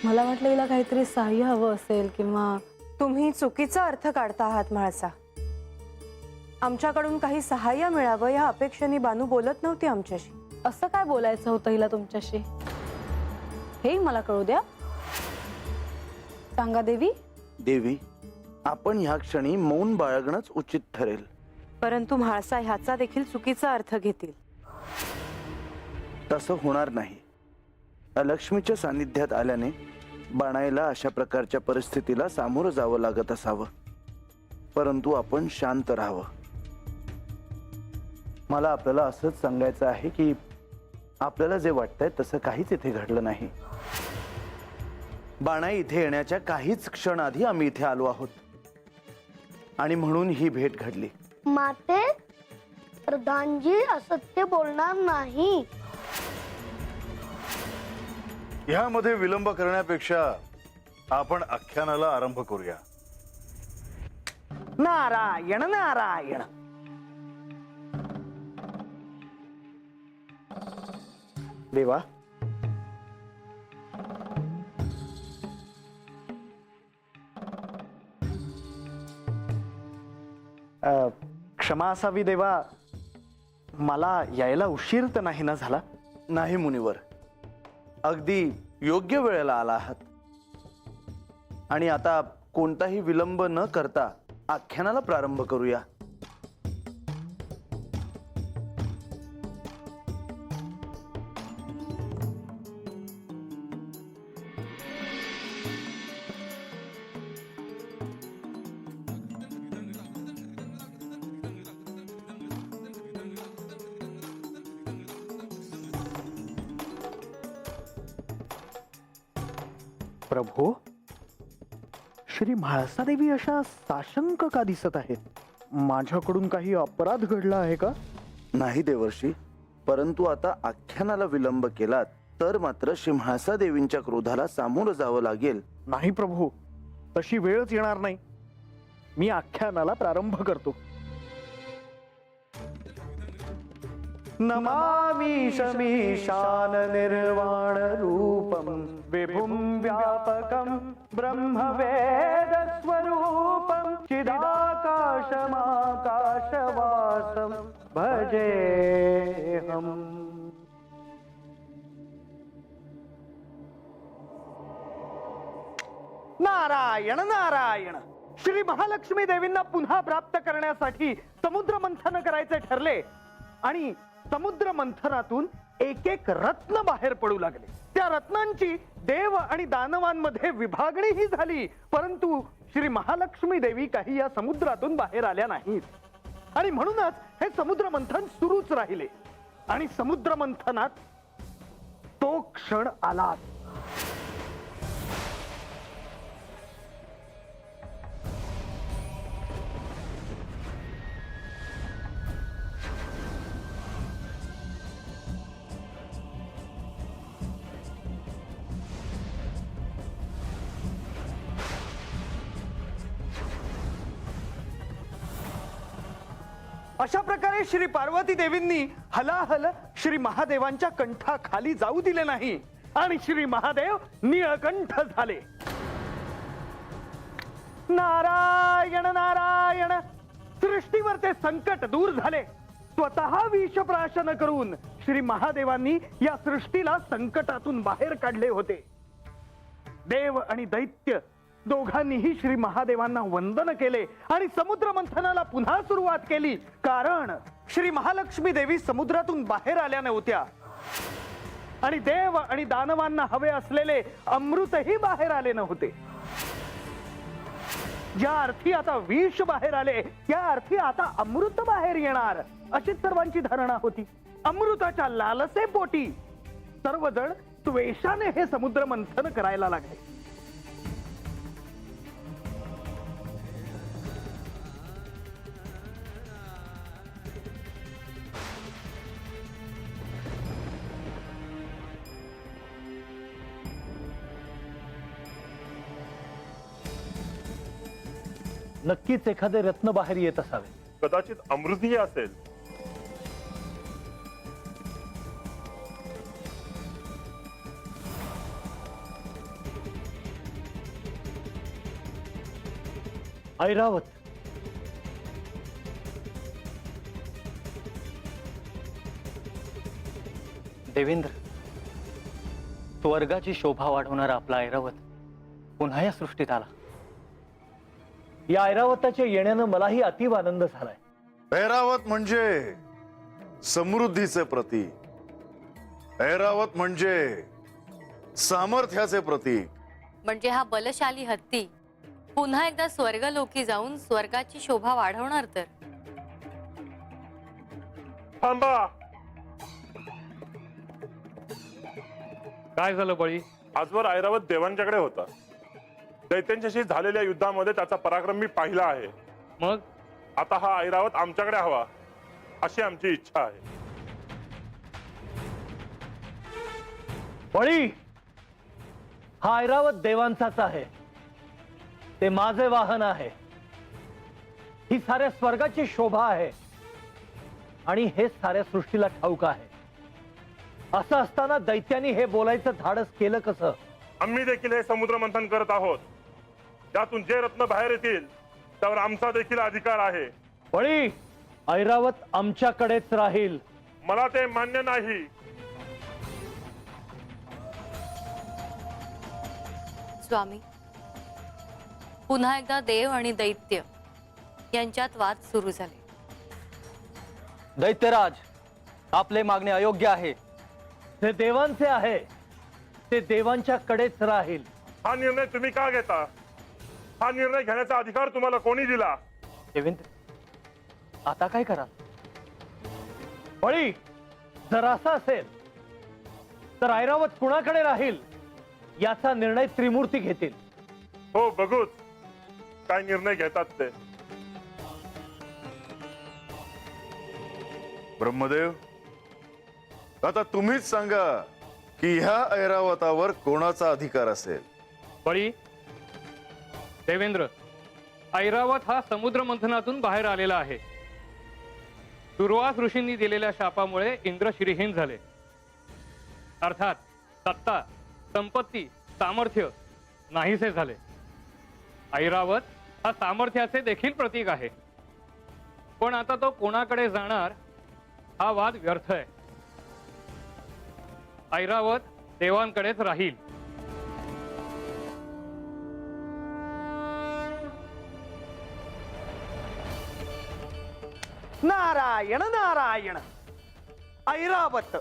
मला वाटलं हिला काहीतरी सहाय्य हवं असेल किंवा तुम्ही चुकीचा अर्थ काढता आहात म्हाळसा. आमच्याकडून काही सहाय्य मिळावं या अपेक्षेने बानू बोलत नव्हती आमच्याशी. असं काय बोलायचं होतं हिला तुमच्याशी हे मला कळू द्या. सांगा देवी. देवी, आपण ह्या क्षणी मौन बाळगणंच उचित ठरेल. परंतु म्हाळसा ह्याचा देखील चुकीचा अर्थ घेतील. तसं होणार नाही. अलक्ष्मीच्या सानिध्यात आल्याने बाणाईला अशा प्रकारच्या परिस्थितीला सामोरं जावं लागत असावं, परंतु आपण शांत राहावं. मला आपल्याला असंच सांगायचं आहे की आपल्याला जे वाटतंय तसं काहीच इथे घडलं नाही. बाणाई इथे येण्याच्या काहीच क्षण आधी आम्ही इथे आलो आहोत आणि म्हणून ही भेट घडली. माते, प्रधानजी असत्य बोलणार नाही. ह्यामध्ये विलंब करण्यापेक्षा आपण आख्यानाला आरंभ करूया. नारायण नारायण. देवा, क्षमा असावी देवा. मला यायला उशीर तर नाही ना झाला? नाही मुनिवर, अगदी योग्य वेळेला आला आहात. आणि आता कोणताही विलंब न करता आख्यानाला प्रारंभ करूया. प्रभो, श्री म्हाळसा देवी अशा साशंक का दिसत आहेत? माझ्याकडून काही अपराध घडला आहे का? नाही देवर्षी, परंतु आता आख्यानाला विलंब केलात तर मात्र श्री म्हाळसा देवींच्या क्रोधाला सामोरं जावं लागेल. नाही प्रभू, तशी वेळच येणार नाही. मी आख्यानाला प्रारंभ करतो. नमामि शमीशान निर्वाण रूपम विभुम व्यापकम ब्रह्मवेद स्वरूपम चिदाकाशमाकाशवासम भजेहम. नारायण नारायण. श्री महालक्ष्मी देवींना पुन्हा प्राप्त करण्यासाठी समुद्र मंथन करायचे ठरले आणि समुद्र मंथनातून एक एक रत्न बाहेर पडू लागले. त्या रत्नांची देव आणि दानवांमध्ये विभागणीही झाली, परंतु श्री महालक्ष्मी देवी काही या समुद्रातून बाहेर आल्या नाहीत. आणि म्हणूनच हे समुद्र मंथन सुरूच राहिले. आणि समुद्र मंथनात तो क्षण आला. अशा प्रकारे श्री पार्वती देवींनी हलाहल श्री महादेवांच्या कंठाखाली जाऊ दिले नाही आणि श्री महादेव निळकंठ झाले. नारायण नारायण. सृष्टीवरचे संकट दूर झाले. स्वतः विषप्राशन करून श्री महादेवांनी या सृष्टीला संकटातून बाहेर काढले होते. देव आणि दैत्य दोघांनीही श्री महादेवांना वंदन केले आणि समुद्र मंथनाला पुन्हा सुरुवात केली. कारण श्री महालक्ष्मी देवी समुद्रातून बाहेर आल्या नव्हत्या आणि देव आणि दानवांना हवे असलेले अमृतही बाहेर आले नव्हते. ज्या अर्थी आता विष बाहेर आले त्या अर्थी आता अमृत बाहेर येणार अशीच सर्वांची धारणा होती. अमृताच्या लालसेपोटी सर्वजण त्वेषाने हे समुद्र मंथन करायला लागले. नक्कीच एखादे रत्न बाहेर येत असावे. कदाचित अमृतही असेल. ऐरावत, देवेंद्र, स्वर्गाची शोभा वाढवणारा आपला ऐरावत पुन्हा या सृष्टीत आला. या ऐरावताच्या येण्यानं मलाही अतीव आनंद झालाय. ऐरावत म्हणजे समृद्धीचे प्रतीक. ऐरावत म्हणजे सामर्थ्याचे प्रतीक. म्हणजे हा बलशाली हत्ती पुन्हा एकदा स्वर्गलोकी जाऊन स्वर्गाची शोभा वाढवणार तर. थांबा. काय झालं बळी? आजवर ऐरावत देवांच्याकडे होता. दैत्यांच्याशी झालेल्या युद्धामध्ये त्याचा पराक्रम मी पाहिला आहे. मग आता हा ऐरावत आमच्याकडे हवा अशी आमची इच्छा आहे. बळी, हा ऐरावत देवांचाच आहे. ते माझे वाहन आहे. ही साऱ्या स्वर्गाची शोभा आहे आणि हे साऱ्या सृष्टीला ठाऊक आहे. असं असताना दैत्यांनी हे बोलायचं धाडस केलं कसं? आम्ही देखील हे समुद्र मंथन करत आहोत. त्यातून जे रत्न बाहेर येतील त्यावर आमचा देखील अधिकार आहे. बळी, ऐरावत आमच्याकडेच राहील. मला ते मान्य नाही. स्वामी, पुन्हा एकदा देव आणि दैत्य यांच्यात वाद सुरू झाले. दैत्यराज, आपले मागणे अयोग्य आहे. ते देवांचे आहे. ते देवांच्या कडेच राहील. हा निर्णय तुम्ही का घेता? हा निर्णय घेण्याचा अधिकार तुम्हाला कोणी दिला? देवेंद्र, आता काय कराल? बळी, जर असं असेल तर ऐरावत कुणाकडे राहील याचा निर्णय त्रिमूर्ती घेतील. हो, बघूच काय निर्णय घेतात ते. ब्रह्मदेव, आता तुम्हीच सांगा की ह्या ऐरावतावर कोणाचा अधिकार असेल? बळी, देवेंद्र, ऐरावत हा समुद्र मंथनातून बाहेर आलेला आहे. दुर्वास ऋषींनी दिलेल्या शापामुळे इंद्र श्रीहीन झाले. अर्थात सत्ता, संपत्ती, सामर्थ्य नाहीसे झाले. ऐरावत हा सामर्थ्याचे देखील प्रतीक आहे. पण आता तो कोणाकडे जाणार हा वाद व्यर्थ आहे. ऐरावत देवांकडेच राहील. नारायण नारायण. ऐरावत,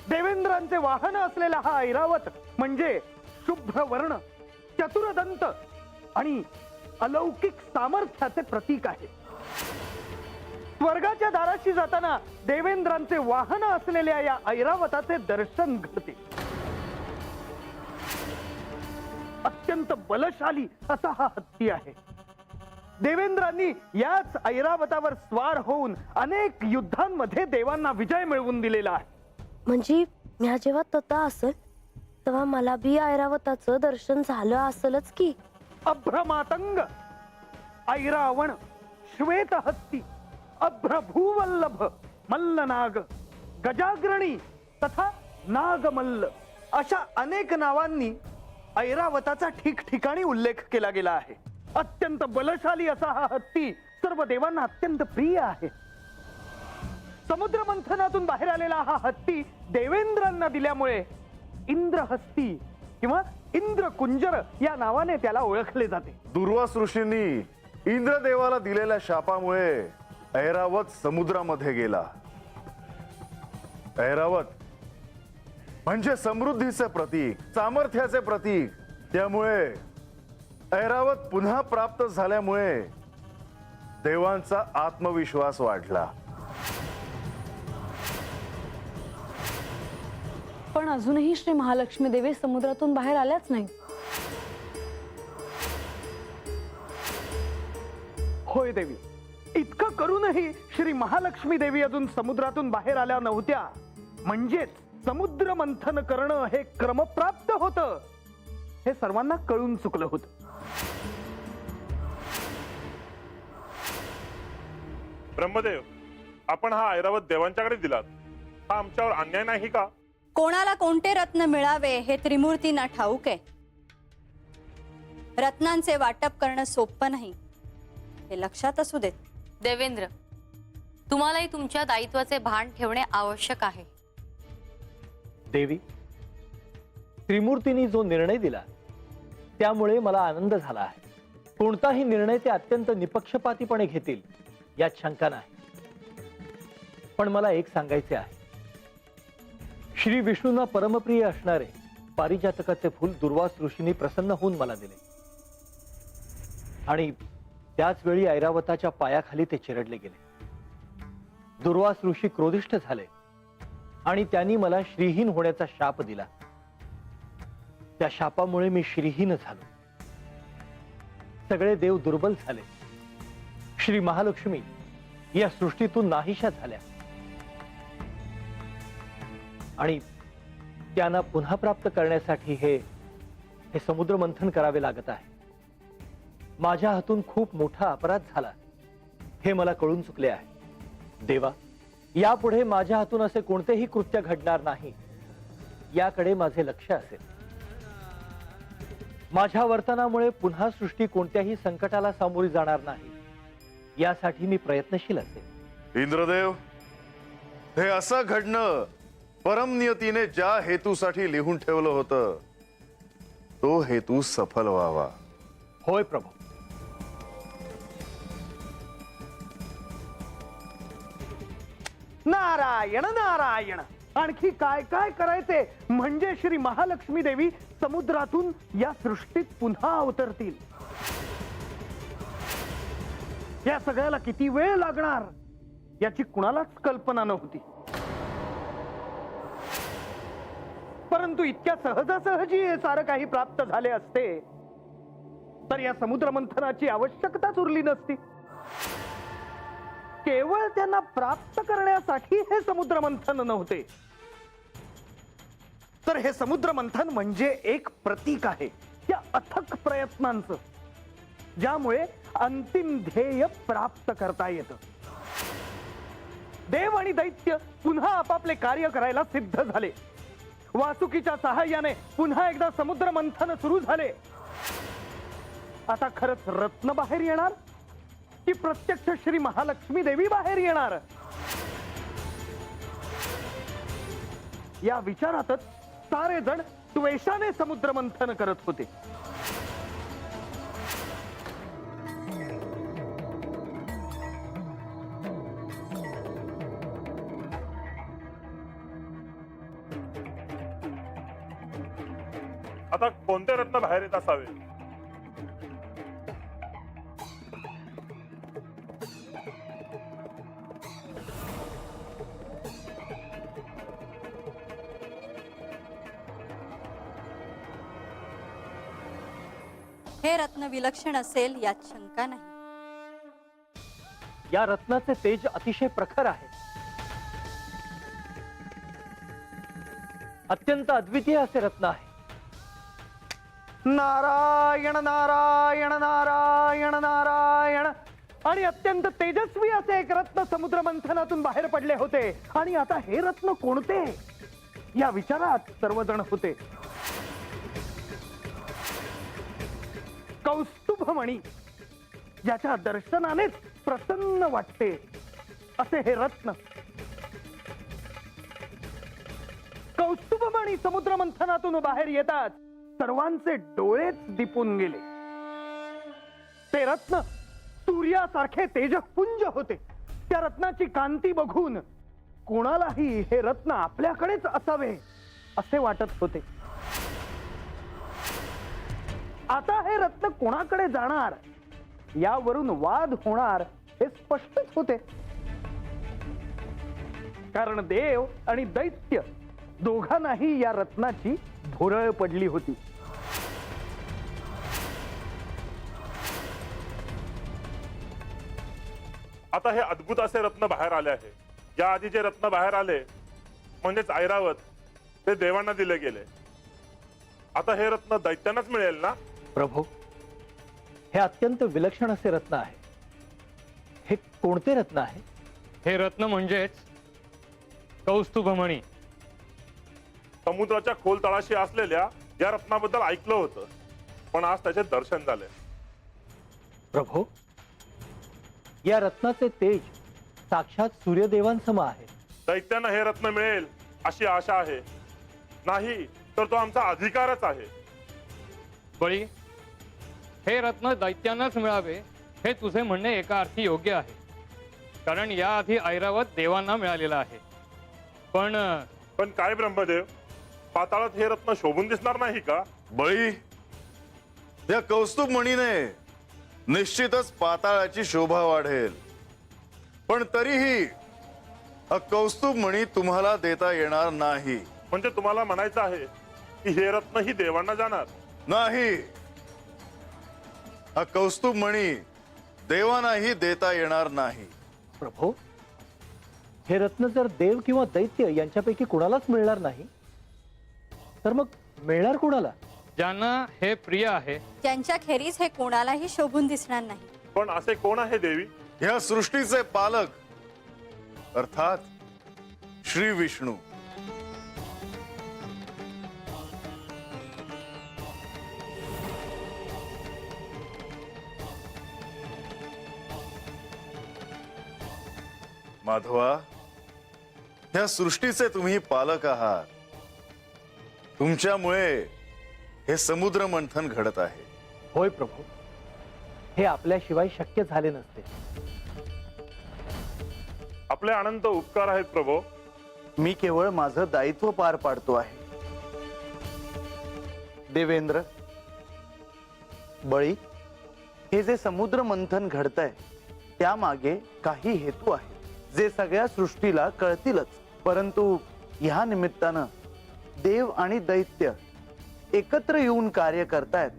देवेंद्रांचे वाहन असलेला हा ऐरावत म्हणजे शुभ्र वर्ण, चतुरदंत आणि अलौकिक सामर्थ्याचे प्रतीक आहे. स्वर्गाच्या दाराशी जाताना देवेंद्रांचे वाहन असलेल्या या ऐरावताचे दर्शन घडते. अत्यंत बलशाली असा हा हत्ती आहे. देवेंद्रांनी याच ऐरावतावर स्वार होऊन अनेक युद्धांमध्ये देवांना विजय मिळवून दिलेला आहे. म्हणजे म्या जेव्हा तथा असेल तेव्हा मला बी ऐरावताचं दर्शन झालं असेलच की. अभ्रमातंग, ऐरावण, श्वेत हत्ती, अभ्रभूवल्लभ, मल्लनाग, गजाग्रणी तथा नागमल्ल अशा अनेक नावांनी ऐरावताचा ठिकठिकाणी उल्लेख केला गेला आहे. अत्यंत बलशाली असा हा हत्ती सर्व देवांना अत्यंत प्रिय आहे. समुद्र मंथनातून बाहेर आलेला हा हत्ती देवेंद्रांना दिल्यामुळे इंद्रहस्ती किंवा इंद्रकुंजर या नावाने त्याला ओळखले जाते. दुर्वास ऋषींनी इंद्रदेवाला दिलेल्या शापामुळे ऐरावत समुद्रामध्ये गेला. ऐरावत म्हणजे समृद्धीचे प्रतीक, सामर्थ्याचे प्रतीक. त्यामुळे ऐरावत पुन्हा प्राप्त झाल्यामुळे देवांचा आत्मविश्वास वाढला. पण अजूनही श्री महालक्ष्मी देवी समुद्रातून बाहेर आल्याच नाही. होय देवी, इतकं करूनही श्री महालक्ष्मी देवी अजून समुद्रातून बाहेर आल्या नव्हत्या. म्हणजेच समुद्र मंथन करणं हे क्रमप्राप्त होतं हे सर्वांना कळून चुकलं होतं. ब्रह्मदेव, आपण हा ऐरावत देवांच्याकडे दिलात. हा आमच्यावर अन्याय नाही का? कोणाला कोणते रत्न मिळावे हे त्रिमूर्तींना ठाऊक आहे. रत्नांचे वाटप करणं सोपं नाही हे लक्षात असू देत. देवेंद्र, तुम्हालाही तुमच्या दायित्वाचे भान ठेवणे आवश्यक आहे. देवी, त्रिमूर्तींनी जो निर्णय दिला त्यामुळे मला आनंद झाला आहे. कोणताही निर्णय ते अत्यंत निपक्षपातीपणे घेतील यात शंका नाही. पण मला एक सांगायचे आहे. श्री विष्णूंना परमप्रिय असणारे पारिजातकाचे फूल दुर्वास ऋषींनी प्रसन्न होऊन मला दिले आणि त्याच वेळी ऐरावताच्या पायाखाली ते चिरडले गेले. दुर्वास ऋषी क्रोधिष्ठ झाले आणि त्यांनी मला श्रीहीन होण्याचा शाप दिला. त्या शापामुळे मी श्रीहीन झालो. सगळे देव दुर्बल झाले. श्री महालक्ष्मी या सृष्टीतून नाहीशा झाल्या आणि त्यांना पुन्हा प्राप्त करण्यासाठी हे समुद्र मंथन करावे लागत आहे. माझ्या हातून खूप मोठा अपराध झाला हे मला कळून चुकले आहे. देवा, यापुढे माझ्या हातून असे कोणतेही कृत्य घडणार नाही याकडे माझे लक्ष असेल. माझ्या वर्तनामुळे पुन्हा सृष्टी कोणत्याही संकटाला सामोरी जाणार नाही यासाठी मी प्रयत्नशील असेल. इंद्रदेव, हे असं घडणं परमनियतीने ज्या हेतूसाठी लिहून ठेवलं होतं तो हेतू सफल व्हावा. होय प्रभू. नारायण नारायण. आणखी काय काय करायचे म्हणजे श्री महालक्ष्मी देवी समुद्रातून या सृष्टीत पुन्हा अवतरतील. या सगळ्याला किती वेळ लागणार याची कुणालाच कल्पना नव्हती. परंतु इतक्या सहजासहजी हे सारं काही प्राप्त झाले असते तर या समुद्र मंथनाची आवश्यकताच उरली नसती. केवळ त्यांना प्राप्त करण्यासाठी हे समुद्र मंथन नव्हते, तर हे समुद्र मंथन म्हणजे एक प्रतीक आहे त्या अथक प्रयत्नांचं, ज्यामुळे अंतिम ध्येय प्राप्त करता येतं. देव आणि दैत्य पुन्हा आपापले कार्य करायला सिद्ध झाले. वासुकीच्या सहाय्याने पुन्हा एकदा समुद्र मंथन सुरू झाले. आता खरंच रत्न बाहेर येणार की प्रत्यक्ष श्री महालक्ष्मी देवी बाहेर येणार या विचारातच सारे जण द्वेषाने समुद्र मंथन करत होते. आता कोणते रत्न बाहेर येत असावे? हे रत्न विलक्षण असेल यात शंका नाही. या रत्नाचे तेज अतिशय प्रखर आहे. अत्यंत अद्वितीय असे रत्न आहे. नारायण नारायण नारायण नारायण. आणि अत्यंत तेजस्वी असे एक रत्न समुद्र मंथनातून बाहेर पडले होते. आणि आता हे रत्न कोणते या विचारात सर्वजण होते. कौस्तुभमणी, ज्याच्या दर्शनानेच प्रसन्न वाटते असे हे रत्न. कौस्तुभमणी समुद्र मंथनातून बाहेर येतात सर्वांचे डोळेच दिपून गेले. ते रत्न सूर्यासारखे तेजपुंज होते. त्या रत्नाची कांती बघून कोणालाही हे रत्न आपल्याकडेच असावे असे वाटत होते. आता हे रत्न कोणाकडे जाणार यावरून वाद होणार हे स्पष्टच होते. कारण देव आणि दैत्य दोघांनाही या रत्नाची भुरळ पडली होती. आता हे अद्भुत असे रत्न बाहेर आले आहे. या आधी जे रत्न बाहेर आले म्हणजेच ऐरावत, ते देवांना दिले गेले. आता हे रत्न दैत्यांनाच मिळेल ना? प्रभू, हे अत्यंत विलक्षण असे रत्न आहे. हे कोणते रत्न आहे? हे रत्न म्हणजेच कौस्तुभमणी. समुद्राच्या खोल तळाशी असलेल्या या रत्नाबद्दल ऐकलं होतं. पण आज त्याचे दर्शन झाले. प्रभू, या रत्नाचे तेज साक्षात सूर्यदेवांसम आहे. दैत्यांना हे रत्न मिळेल अशी आशा आहे, नाही तर तो आमचा अधिकारच आहे. बळी, हे रत्न दैत्यांनाच मिळावे हे तुझे म्हणणे एका अर्थी योग्य आहे, कारण याआधी ऐरावत देवांना मिळालेला आहे. पण काय ब्रह्मदेव, पाताळात हे रत्न शोभून दिसणार नाही का? बळी, या कौस्तुभ मणीने निश्चितच पाताळाची शोभा वाढेल, पण तरीही हा कौस्तुभ मणी तुम्हाला देता येणार नाही. म्हणजे तुम्हाला म्हणायचं आहे की हे रत्न ही देवांना जाणार नाही. हा कौस्तुभ मणी देवांनाही देता येणार नाही. प्रभू, हे रत्न जर देव किंवा दैत्य यांच्यापैकी कुणालाच मिळणार नाही तर मग मिळणार कुणाला? ज्यांना हे प्रिय आहे, ज्यांच्या खेरीज हे कोणालाही शोभून दिसणार नाही. पण असे कोण आहे देवी? ह्या सृष्टीचे पालक अर्थात श्री विष्णू. माधवा, ह्या सृष्टीचे तुम्ही पालक आहात. तुमच्यामुळे हे समुद्र मंथन घडत आहे. होय प्रभू, हे आपल्याशिवाय शक्य झाले नसते. आपले अनंत उपकार आहेत प्रभो. मी केवळ माझं दायित्व पार पाडतो आहे. देवेंद्र, बळी, हे जे समुद्र मंथन घडतंय त्यामागे काही हेतू आहे जे सगळ्या सृष्टीला कळतीलच, परंतु ह्या निमित्तानं देव आणि दैत्य एकत्र येऊन कार्य करतायत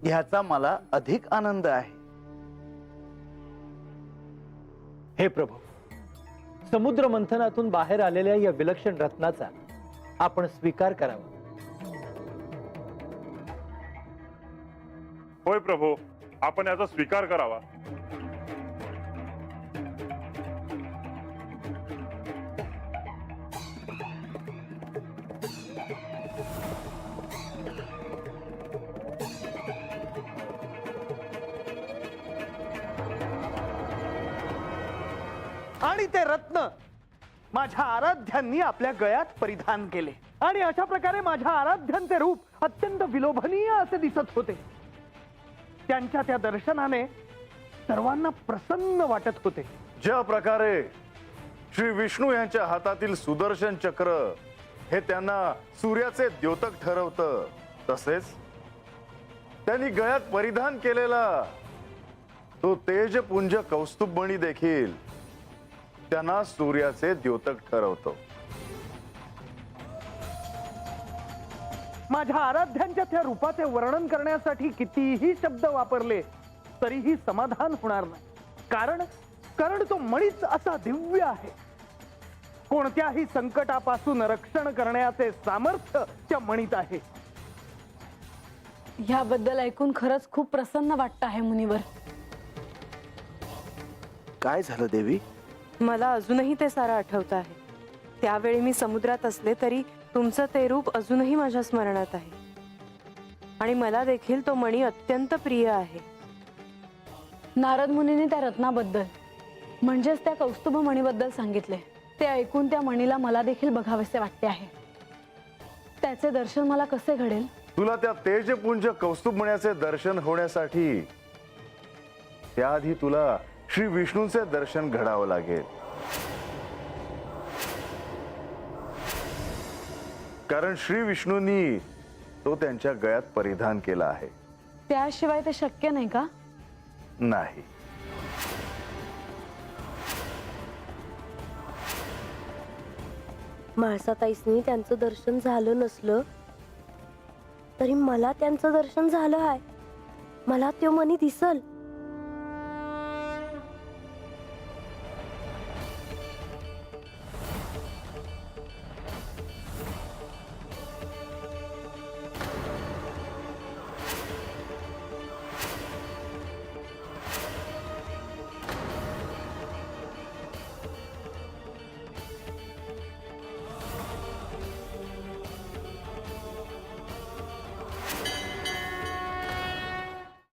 ह्याचा मला अधिक आनंद आहे. हे प्रभू, समुद्र मंथनातून बाहेर आलेल्या या विलक्षण रत्नाचा आपण स्वीकार करावा. होय प्रभो, आपण याचा स्वीकार करावा. आणि ते रत्न माझ्या आराध्यांनी आपल्या गळ्यात परिधान केले आणि अशा प्रकारे माझ्या आराध्यांचे रूप अत्यंत विलोभनीय असे दिसत होते. त्यांच्या त्या दर्शनाने सर्वांना प्रसन्न वाटत होते. ज्या प्रकारे श्री विष्णू यांच्या हातातील सुदर्शन चक्र हे त्यांना सूर्याचे द्योतक ठरवतं, तसेच त्यांनी गळ्यात परिधान केलेला तो तेजपुंज कौस्तुभ मणी देखील त्यांना सूर्याचे द्योतक ठरवतो. माझ्या आराध्यांच्या त्या रूपाचे वर्णन करण्यासाठी कितीही शब्द वापरले तरीही समाधान होणार नाही, कारण तो मणीच असा दिव्य आहे. कोणत्याही संकटापासून रक्षण करण्याचे सामर्थ्य त्या मणीत आहे. ह्याबद्दल ऐकून खरंच खूप प्रसन्न वाटतं आहे मुनिवर. काय झालं देवी? मला अजूनही ते सारं आठवत आहे. त्यावेळी मी समुद्रात असले तरी तुमचं ते रूप अजूनही माझ्या स्मरणात आहे आणि मला देखील तो मणी अत्यंत प्रिय आहे. नारद मुनीने त्या रत्नाबद्दल म्हणजेच त्या कौस्तुभ मणीबद्दल सांगितले. ते ऐकून त्या मणीला मला देखील बघावेसे वाटते आहे. त्याचे दर्शन मला कसे घडेल? तुला त्या तेजपुंज कौस्तुभ मण्याचे दर्शन होण्यासाठी त्याआधी तुला श्री विष्णूचे दर्शन घडावं लागेल, कारण श्री विष्णूंनी तो त्यांच्या गळ्यात परिधान केला आहे. त्याशिवाय ते शक्य नाही का? नाही. म्हाळसाताईसनी त्यांचं दर्शन झालं नसलं तरी मला त्यांचं दर्शन झालं आहे. मला तो मणी दिसल.